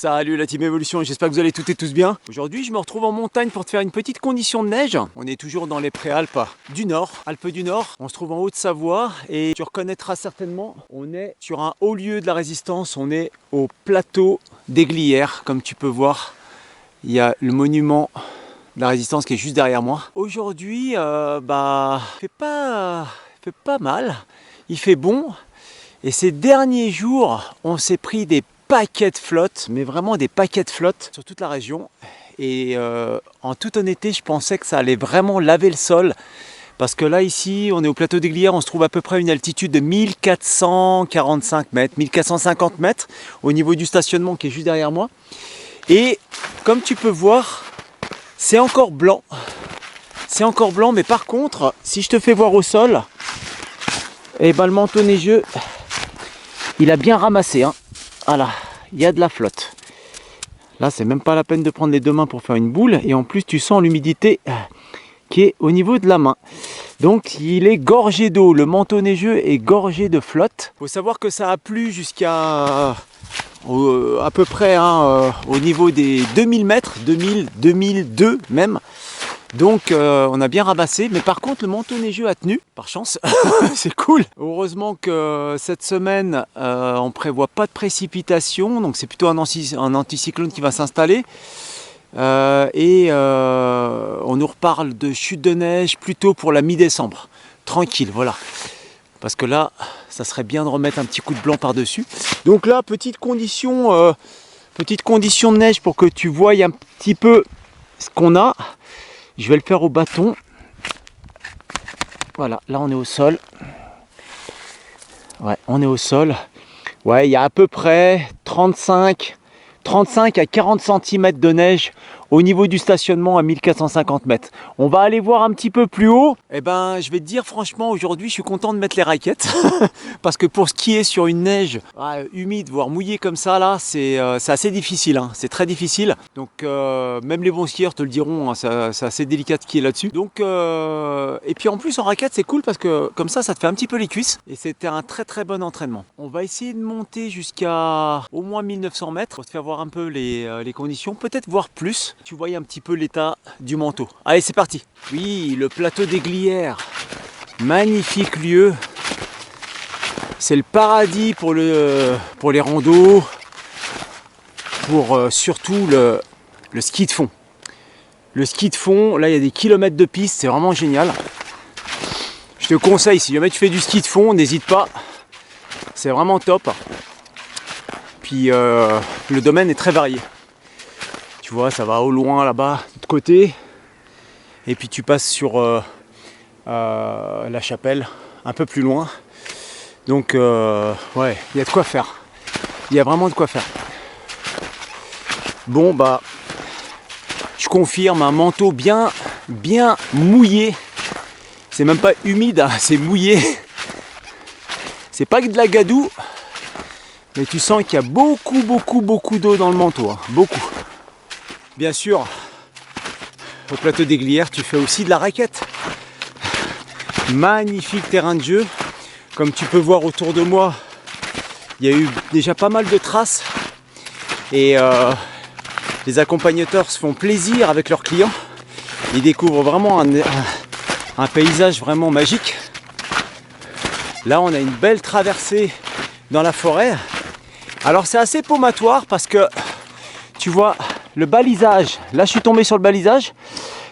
Salut la team Evolution, j'espère que vous allez toutes et tous bien. Aujourd'hui je me retrouve en montagne pour te faire une petite condition de neige. On est toujours dans les préalpes du Nord, Alpes du Nord. On se trouve en Haute-Savoie et tu reconnaîtras certainement, on est sur un haut lieu de la résistance, on est au plateau des Glières. Comme tu peux voir, il y a le monument de la résistance qui est juste derrière moi. Aujourd'hui, il fait pas mal, il fait bon. Et ces derniers jours, on s'est pris des paquets de flotte, mais vraiment des paquets de flotte sur toute la région. Et en toute honnêteté, je pensais que ça allait vraiment laver le sol. Parce que là, ici, on est au plateau des Glières, on se trouve à peu près à une altitude de 1445 mètres, 1450 mètres, au niveau du stationnement qui est juste derrière moi. Et comme tu peux voir, c'est encore blanc. C'est encore blanc, mais par contre, si je te fais voir au sol, et ben, le manteau neigeux, il a bien ramassé, hein. Voilà, il y a de la flotte. Là, c'est même pas la peine de prendre les deux mains pour faire une boule. Et en plus, tu sens l'humidité qui est au niveau de la main. Donc, il est gorgé d'eau. Le manteau neigeux est gorgé de flotte. Il faut savoir que ça a plu jusqu'à à peu près au niveau des 2000 mètres, 2000, 2002 même. Donc on a bien ramassé, mais par contre le manteau neigeux a tenu, par chance, c'est cool. Heureusement que cette semaine on prévoit pas de précipitations, donc c'est plutôt un anticyclone qui va s'installer. On nous reparle de chute de neige plutôt pour la mi-décembre, tranquille, voilà. Parce que là, ça serait bien de remettre un petit coup de blanc par-dessus. Donc là, petite condition de neige pour que tu voies un petit peu ce qu'on a. Je vais le faire au bâton. Voilà, là on est au sol. Ouais, on est au sol. Ouais, il y a à peu près 35 à 40 cm de neige au niveau du stationnement à 1450 mètres. On va aller voir un petit peu plus haut. Eh ben, je vais te dire franchement, aujourd'hui, je suis content de mettre les raquettes. Parce que pour skier sur une neige humide, voire mouillée comme ça, là, c'est assez difficile. Hein. C'est très difficile. Donc, même les bons skieurs te le diront, hein, c'est assez délicat de skier là-dessus. Donc, et puis en plus, en raquette, c'est cool parce que comme ça te fait un petit peu les cuisses. Et c'était un très très bon entraînement. On va essayer de monter jusqu'à au moins 1900 mètres pour te faire voir un peu les conditions, peut-être voir plus. Tu voyais un petit peu l'état du manteau. Allez, c'est parti. Oui, le plateau des Glières. Magnifique lieu. C'est le paradis pour les randos, pour surtout le ski de fond. Le ski de fond, là il y a des kilomètres de piste, c'est vraiment génial. Je te conseille, si jamais tu fais du ski de fond, n'hésite pas. C'est vraiment top. Puis le domaine est très varié. Tu vois, ça va au loin là-bas, de l'autre côté. Et puis tu passes sur la chapelle, un peu plus loin. Donc, ouais, il y a de quoi faire. Il y a vraiment de quoi faire. Bon, bah, je confirme, un manteau bien mouillé. C'est même pas humide, hein, c'est mouillé. C'est pas que de la gadoue. Mais tu sens qu'il y a beaucoup d'eau dans le manteau. Hein, beaucoup. Bien sûr, au plateau des Glières, tu fais aussi de la raquette. Magnifique terrain de jeu. Comme tu peux voir autour de moi, il y a eu déjà pas mal de traces. Et les accompagnateurs se font plaisir avec leurs clients. Ils découvrent vraiment un paysage vraiment magique. Là, on a une belle traversée dans la forêt. Alors, c'est assez paumatoire parce que tu vois le balisage. Là, je suis tombé sur le balisage.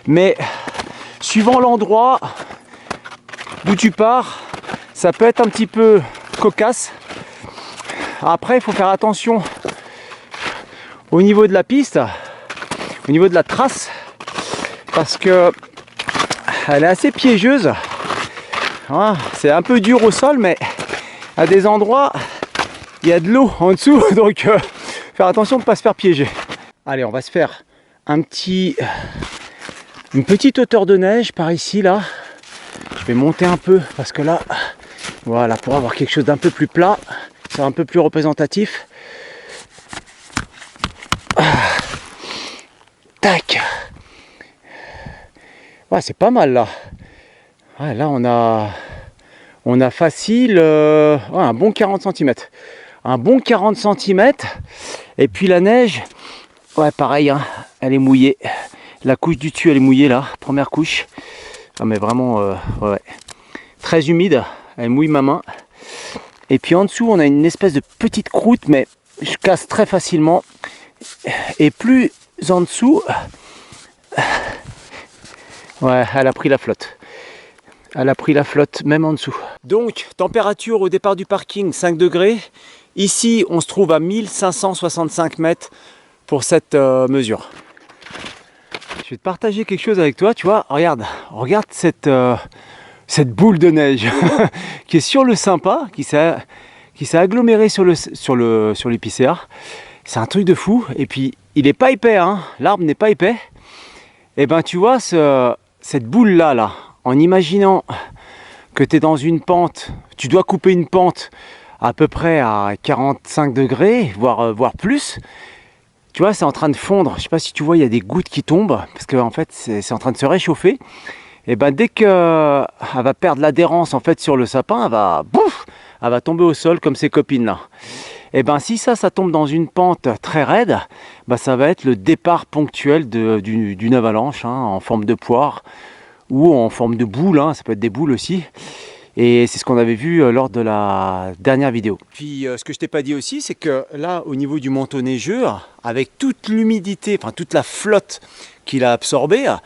Mais suivant l'endroit d'où tu pars, ça peut être un petit peu cocasse. Après, il faut faire attention au niveau de la piste, au niveau de la trace, parce que elle est assez piégeuse. Voilà, c'est un peu dur au sol, mais à des endroits, il y a de l'eau en dessous, donc faire attention de ne pas se faire piéger. Allez, on va se faire une petite hauteur de neige par ici, là. Je vais monter un peu, parce que là, voilà, pour avoir quelque chose d'un peu plus plat, c'est un peu plus représentatif. Tac. Ouais, c'est pas mal là. Ouais, là on a facile un bon 40 cm. un bon 40 cm. Et puis la neige, ouais pareil, hein, elle est mouillée. La couche du dessus elle est mouillée là, première couche. Ah, mais vraiment ouais, très humide, elle mouille ma main. Et puis en dessous on a une espèce de petite croûte, mais je casse très facilement. Et plus en dessous, ouais, elle a pris la flotte. Elle a pris la flotte même en dessous. Donc température au départ du parking 5 degrés. Ici on se trouve à 1565 mètres pour cette mesure. Je vais te partager quelque chose avec toi, tu vois, regarde cette boule de neige qui est sur le sympa, qui s'est agglomérée sur l'épicéa. C'est un truc de fou. Et puis il n'est pas épais, hein, l'arbre n'est pas épais. Et ben tu vois cette boule là, en imaginant que tu es dans une pente, tu dois couper une pente à peu près à 45 degrés, voire plus. Tu vois, c'est en train de fondre. Je ne sais pas si tu vois, il y a des gouttes qui tombent, parce qu'en fait, c'est en train de se réchauffer. Et ben dès qu'elle va perdre l'adhérence en fait sur le sapin, elle va tomber au sol comme ses copines là. Et ben si ça tombe dans une pente très raide, ben, ça va être le départ ponctuel d'une avalanche, hein, en forme de poire ou en forme de boule, hein, ça peut être des boules aussi. Et c'est ce qu'on avait vu lors de la dernière vidéo. Puis ce que je t'ai pas dit aussi, c'est que là, au niveau du manteau neigeux, avec toute l'humidité, enfin toute la flotte qu'il a absorbée, il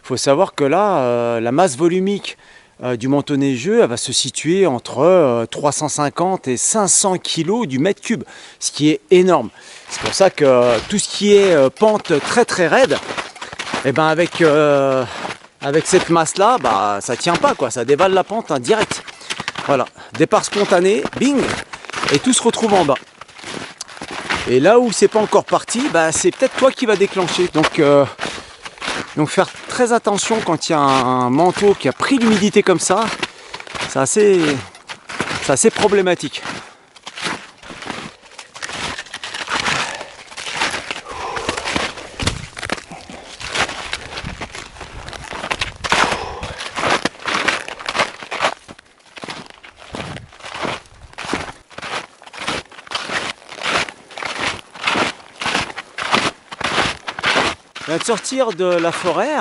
faut savoir que là, la masse volumique du manteau neigeux, elle va se situer entre 350 et 500 kg du mètre cube, ce qui est énorme. C'est pour ça que tout ce qui est pente très très raide, et ben avec cette masse-là, bah, ça tient pas, quoi. Ça dévale la pente, hein, direct. Voilà, départ spontané, bing, et tout se retrouve en bas. Et là où c'est pas encore parti, bah, c'est peut-être toi qui va déclencher. Donc faire très attention quand il y a un manteau qui a pris l'humidité comme ça, c'est assez problématique. Je viens de sortir de la forêt,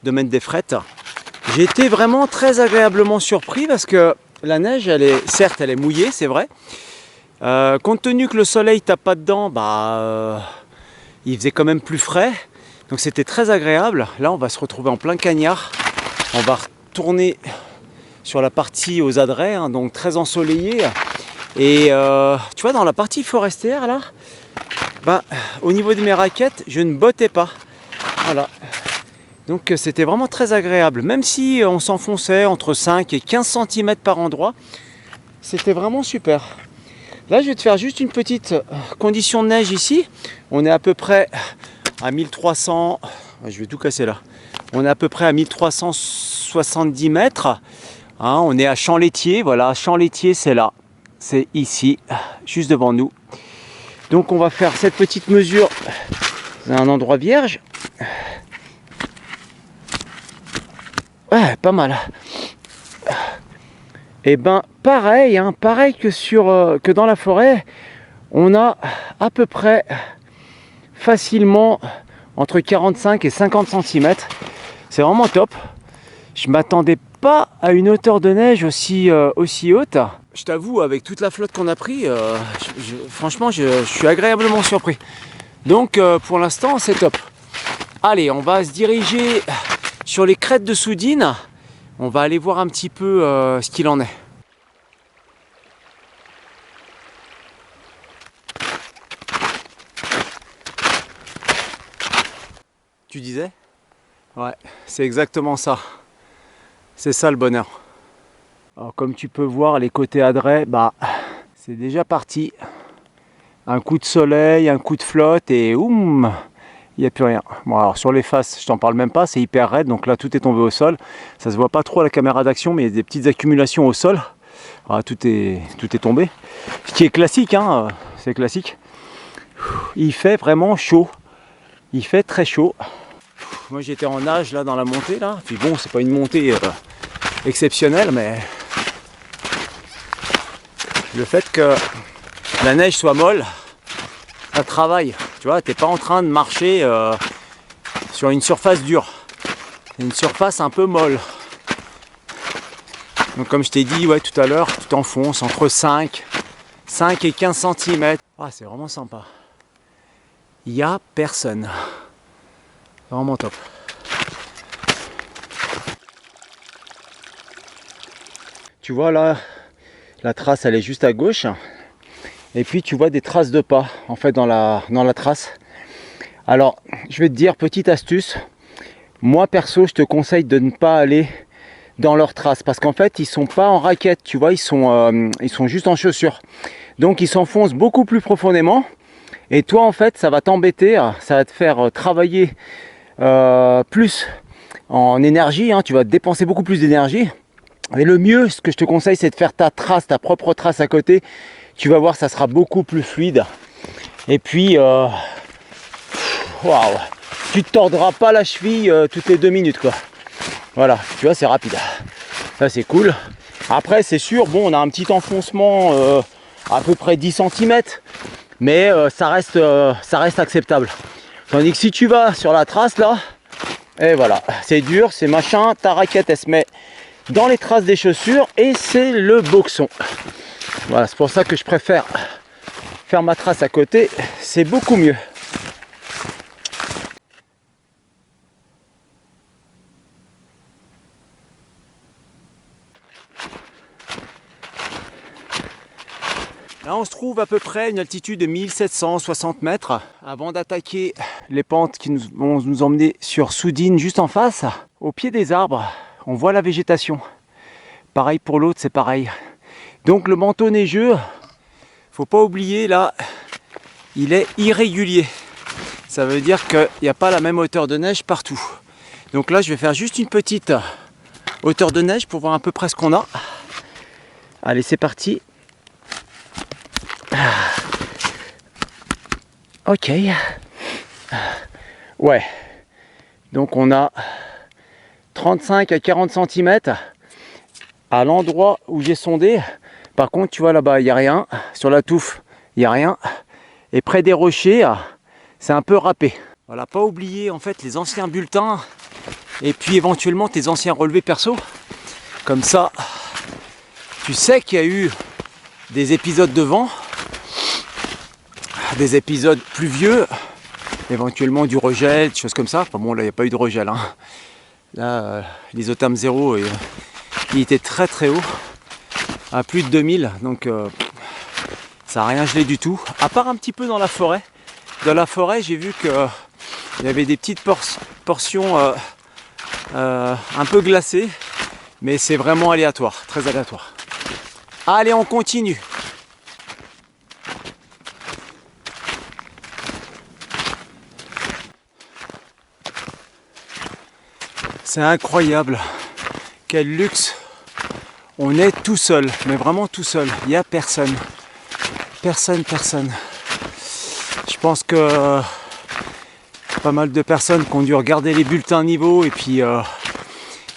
domaine des Frettes. J'ai été vraiment très agréablement surpris parce que la neige, certes, elle est mouillée, c'est vrai. Compte tenu que le soleil tape pas dedans, il faisait quand même plus frais. Donc c'était très agréable. Là, on va se retrouver en plein cagnard. On va retourner sur la partie aux adrets, hein, donc très ensoleillée. Et tu vois, dans la partie forestière, là, au niveau de mes raquettes, je ne bottais pas. Voilà. Donc c'était vraiment très agréable. Même si on s'enfonçait entre 5 et 15 cm par endroit, c'était vraiment super. Là, je vais te faire juste une petite condition de neige ici. On est à peu près à 1300... Je vais tout casser là. On est à peu près à 1370 mètres. Hein, on est à Champ-Laitier. Voilà, Champ-Laitier, c'est là. C'est ici, juste devant nous. Donc on va faire cette petite mesure à un endroit vierge. Ouais, pas mal. Et ben pareil, hein, pareil que dans la forêt, on a à peu près facilement entre 45 et 50 cm. C'est vraiment top. Je m'attendais pas à une hauteur de neige aussi haute. Je t'avoue, avec toute la flotte qu'on a pris, franchement, je suis agréablement surpris. Donc, pour l'instant, c'est top. Allez, on va se diriger sur les crêtes de Soudine. On va aller voir un petit peu ce qu'il en est. Tu disais ? Ouais, c'est exactement ça. C'est ça le bonheur. Alors comme tu peux voir, les côtés adrets, c'est déjà parti. Un coup de soleil, un coup de flotte et il n'y a plus rien. Bon alors sur les faces, je t'en parle même pas, c'est hyper raide, donc là tout est tombé au sol. Ça se voit pas trop à la caméra d'action, mais il y a des petites accumulations au sol. Alors, tout est tombé. Ce qui est classique, hein, c'est classique. Il fait vraiment chaud. Il fait très chaud. Moi j'étais en nage là dans la montée là. Puis bon, c'est pas une montée exceptionnelle, mais le fait que la neige soit molle, ça travaille. Tu vois, t'es pas en train de marcher sur une surface dure. C'est une surface un peu molle. Donc comme je t'ai dit ouais, tout à l'heure, tu t'enfonces entre 5 et 15 cm. Ah, c'est vraiment sympa. Il n'y a personne. Vraiment top. Tu vois là, la trace elle est juste à gauche. Et puis tu vois des traces de pas en fait dans la trace. Alors je vais te dire, petite astuce. Moi perso, je te conseille de ne pas aller dans leurs traces parce qu'en fait ils sont pas en raquette, tu vois, ils sont juste en chaussures. Donc ils s'enfoncent beaucoup plus profondément. Et toi en fait ça va t'embêter, ça va te faire travailler plus en énergie, hein, tu vas dépenser beaucoup plus d'énergie. Et le mieux, ce que je te conseille, c'est de faire ta trace, ta propre trace à côté. Tu vas voir, ça sera beaucoup plus fluide. Et puis, waouh, tu te tordras pas la cheville toutes les 2 minutes, quoi. Voilà, tu vois, c'est rapide. Ça, c'est cool. Après, c'est sûr, bon, on a un petit enfoncement à peu près 10 cm. Mais ça reste acceptable. Tandis que si tu vas sur la trace, là, et voilà, c'est dur, c'est machin, ta raquette, elle se met dans les traces des chaussures et c'est le boxon. Voilà, c'est pour ça que je préfère faire ma trace à côté, c'est beaucoup mieux. Là on se trouve à peu près à une altitude de 1760 mètres avant d'attaquer les pentes qui vont nous emmener sur Soudine juste en face. Au pied des arbres, on voit la végétation. Pareil pour l'autre, c'est pareil. Donc le manteau neigeux, faut pas oublier là, il est irrégulier. Ça veut dire qu'il n'y a pas la même hauteur de neige partout. Donc là je vais faire juste une petite hauteur de neige pour voir à peu près ce qu'on a. Allez, c'est parti. Ok. Ouais. Donc on a 35 à 40 cm à l'endroit où j'ai sondé. Par contre, tu vois là-bas, il n'y a rien. Sur la touffe, il n'y a rien. Et près des rochers, c'est un peu râpé. Voilà, pas oublier en fait les anciens bulletins et puis éventuellement tes anciens relevés perso. Comme ça, tu sais qu'il y a eu des épisodes de vent, des épisodes pluvieux, éventuellement du regel, des choses comme ça. Enfin bon, là il n'y a pas eu de regel. Hein. Là, l'isotherme 0, il était très très haut, à plus de 2000, donc ça n'a rien gelé du tout. À part un petit peu dans la forêt. Dans la forêt, j'ai vu qu'il y avait des petites portions un peu glacées, mais c'est vraiment aléatoire, très aléatoire. Allez, on continue. C'est incroyable, quel luxe. On est tout seul, mais vraiment tout seul. Il n'y a personne. Personne. Je pense que pas mal de personnes qui ont dû regarder les bulletins niveau et puis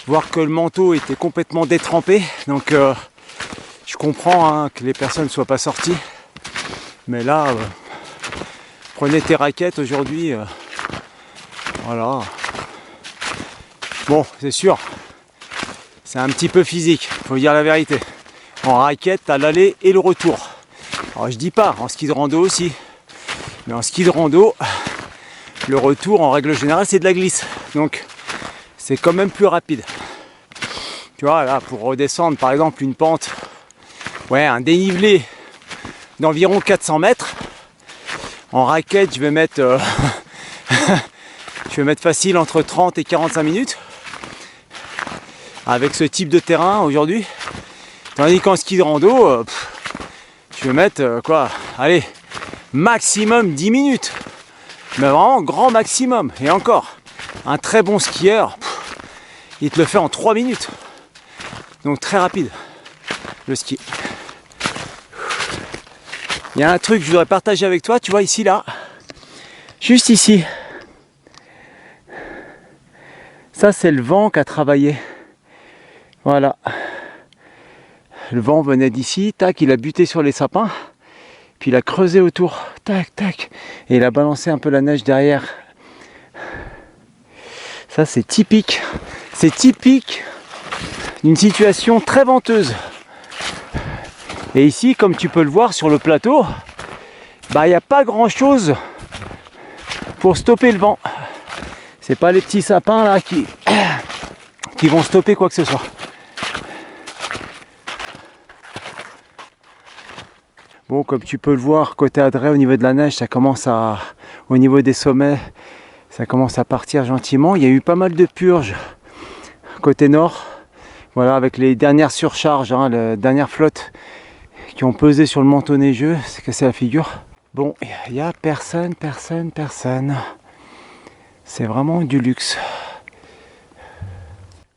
voir que le manteau était complètement détrempé. Donc je comprends hein, que les personnes ne soient pas sorties. Mais là, prenez tes raquettes aujourd'hui. Voilà. Bon, c'est sûr, c'est un petit peu physique, faut dire la vérité. En raquette, t'as l'aller et le retour. Alors je dis pas, en ski de rando aussi. Mais en ski de rando, le retour en règle générale c'est de la glisse. Donc c'est quand même plus rapide. Tu vois, là pour redescendre par exemple une pente, ouais, un dénivelé d'environ 400 mètres. En raquette, je vais mettre facile entre 30 et 45 minutes. Avec ce type de terrain aujourd'hui. Tandis qu'en ski de rando, je vais mettre quoi, allez, maximum 10 minutes. Mais vraiment grand maximum. Et encore, un très bon skieur, il te le fait en 3 minutes. Donc très rapide, le ski. Il y a un truc que je voudrais partager avec toi, tu vois ici là, juste ici. Ça c'est le vent qui a travaillé. Voilà. Le vent venait d'ici, tac, il a buté sur les sapins. Puis il a creusé autour, tac, tac, et il a balancé un peu la neige derrière. Ça c'est typique d'une situation très venteuse. Et ici, comme tu peux le voir sur le plateau, bah il n'y a pas grand chose pour stopper le vent. C'est pas les petits sapins là qui vont stopper quoi que ce soit. Bon, comme tu peux le voir, côté Adret, au niveau de la neige, au niveau des sommets, ça commence à partir gentiment. Il y a eu pas mal de purges côté nord. Voilà, avec les dernières surcharges, les dernières flottes qui ont pesé sur le manteau neigeux, c'est cassé la figure. Bon, il n'y a personne. C'est vraiment du luxe.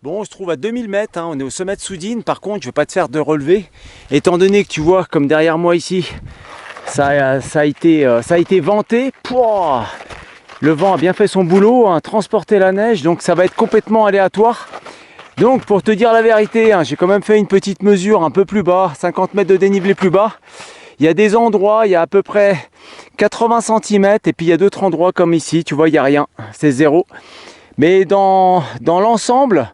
Bon, on se trouve à 2000 mètres, on est au sommet de Soudine. Par contre, je ne vais pas te faire de relevé. Étant donné que tu vois, comme derrière moi ici, ça a été venté. Pouah, le vent a bien fait son boulot, transporter la neige, donc ça va être complètement aléatoire. Donc, pour te dire la vérité, j'ai quand même fait une petite mesure un peu plus bas, 50 mètres de dénivelé plus bas. Il y a des endroits, il y a à peu près 80 cm, et puis il y a d'autres endroits comme ici, tu vois, il n'y a rien, c'est zéro. Mais dans l'ensemble,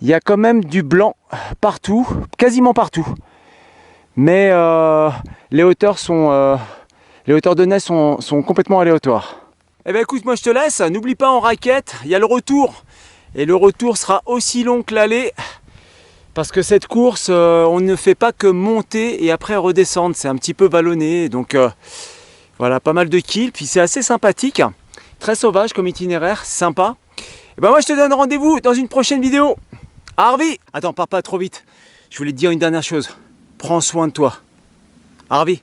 il y a quand même du blanc partout, quasiment partout. Mais les hauteurs de neige sont complètement aléatoires. Eh bien écoute, moi je te laisse, n'oublie pas en raquette, il y a le retour. Et le retour sera aussi long que l'aller. Parce que cette course, on ne fait pas que monter et après redescendre. C'est un petit peu vallonné. Donc voilà, pas mal de kills. Puis c'est assez sympathique. Très sauvage comme itinéraire, sympa. Et ben moi je te donne rendez-vous dans une prochaine vidéo. Harvey! Attends, pars pas trop vite. Je voulais te dire une dernière chose. Prends soin de toi. Harvey!